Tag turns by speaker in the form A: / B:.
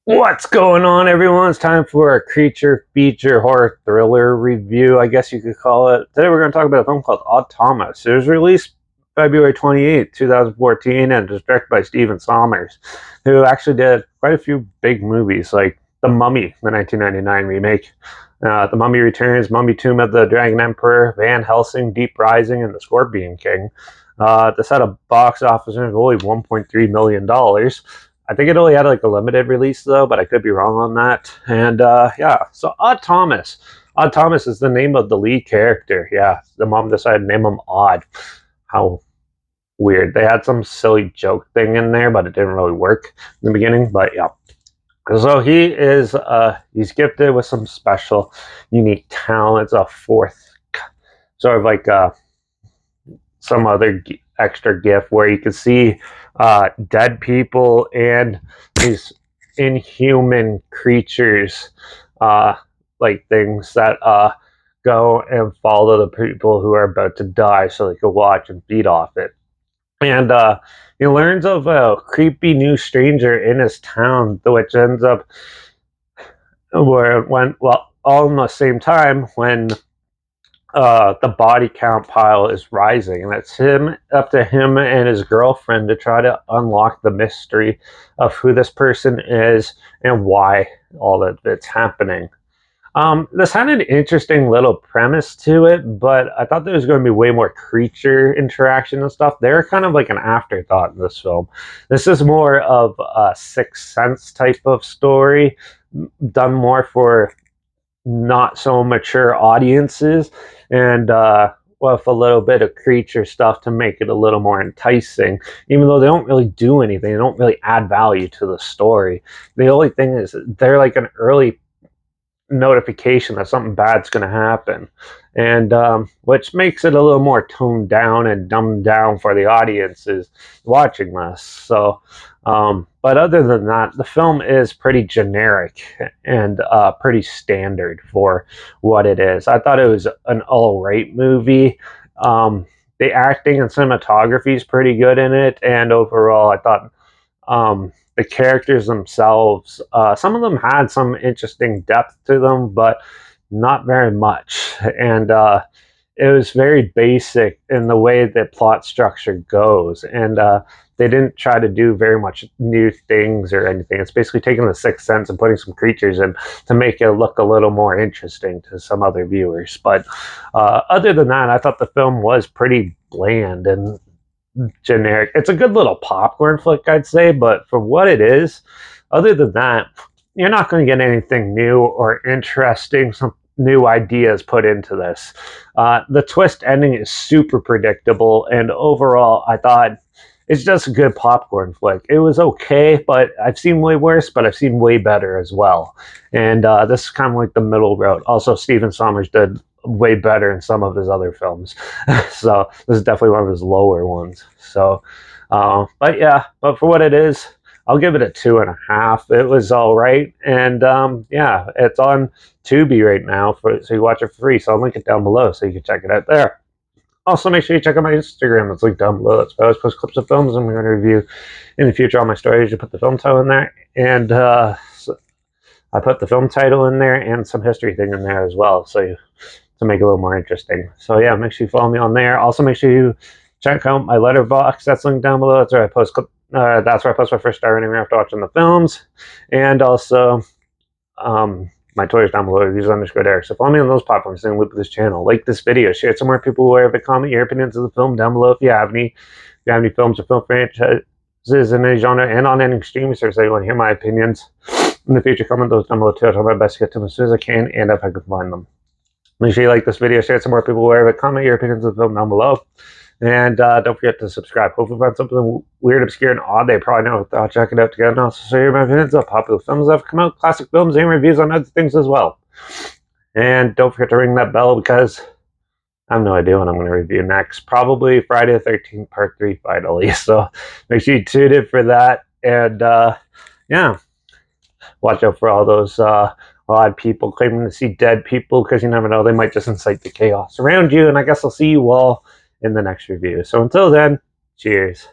A: What's going on, everyone? It's time for a creature feature horror thriller review, I guess you could call it. Today we're going to talk about a film called Odd Thomas. It was released February 28th, 2014, and it was directed by Stephen Sommers, who actually did quite a few big movies, like The Mummy, the 1999 remake, The Mummy Returns, Mummy Tomb of the Dragon Emperor, Van Helsing, Deep Rising, and The Scorpion King. This had a box office of only $1.3 million. I think it only had like a limited release though, but I could be wrong on that. And yeah, so Odd Thomas. Odd Thomas is the name of the lead character. Yeah, the mom decided to name him Odd. How weird. They had some silly joke thing in there, but it didn't really work in the beginning. But yeah. So he's gifted with some special, unique talents, a fourth sort of like some other extra gift where you can see dead people and these inhuman creatures, like things that go and follow the people who are about to die so they can watch and feed off it. And he learns of a creepy new stranger in his town, which ends up where it went well all in the same time when the body count pile is rising, and it's up to him and his girlfriend to try to unlock the mystery of who this person is and why all of it's happening. This had an interesting little premise to it, but I thought there was going to be way more creature interaction and stuff. They're kind of like an afterthought in this film. This is more of a Sixth Sense type of story, done more for not so mature audiences, and with a little bit of creature stuff to make it a little more enticing, even though they don't really do anything. They don't really add value to the story. The only thing is they're like an early notification that something bad's going to happen, and which makes it a little more toned down and dumbed down for the audiences watching this. So but other than that, the film is pretty generic and pretty standard for what it is. I thought it was an all right movie. The acting and cinematography is pretty good in it, and overall I thought the characters themselves, some of them had some interesting depth to them, but not very much. And it was very basic in the way that plot structure goes. And they didn't try to do very much new things or anything. It's basically taking the Sixth Sense and putting some creatures in to make it look a little more interesting to some other viewers. But other than that, I thought the film was pretty bland and generic. It's a good little popcorn flick, I'd say, but for what it is, other than that, you're not going to get anything new or interesting, some new ideas put into this. The twist ending is super predictable, and overall, I thought it's just a good popcorn flick. It was okay, but I've seen way worse, but I've seen way better as well. And this is kind of like the middle road. Also, Stephen Sommers did way better in some of his other films. So this is definitely one of his lower ones. So, but yeah, but for what it is, I'll give it a 2.5. It was all right, and yeah, it's on Tubi right now, so you watch it for free. So I'll link it down below so you can check it out there. Also, make sure you check out my Instagram. It's linked down below. That's where I always post clips of films I'm going to review in the future. All my stories, you put the film title in there, and so I put the film title in there and some history thing in there as well, so to make it a little more interesting. So yeah, make sure you follow me on there. Also, make sure you check out my Letterbox. That's linked down below. That's where I post. That's where I post my first star rating after watching the films, and also my Twitter's down below. Reviews_Derek. So follow me on those platforms. Stay in the loop with this channel. Like this video. Share it somewhere people will ever comment your opinions of the film down below if you have any. If you have any films or film franchises in any genre and on any streaming service that you want to hear my opinions in the future, comment those down below too. I'll try my best to get to them as soon as I can and if I can find them. Make sure you like this video, share it some more people wherever, comment your opinions of the film down below. And don't forget to subscribe. Hopefully find something weird, obscure, and odd they probably know. I'll check it out together and also share my opinions of popular films that have come out, classic films, and reviews on other things as well. And don't forget to ring that bell because I have no idea what I'm going to review next. Probably Friday the 13th, Part 3, finally. So make sure you tune in for that. And yeah, watch out for all those odd people claiming to see dead people, because you never know, they might just incite the chaos around you. And I guess I'll see you all in the next review. So until then, cheers.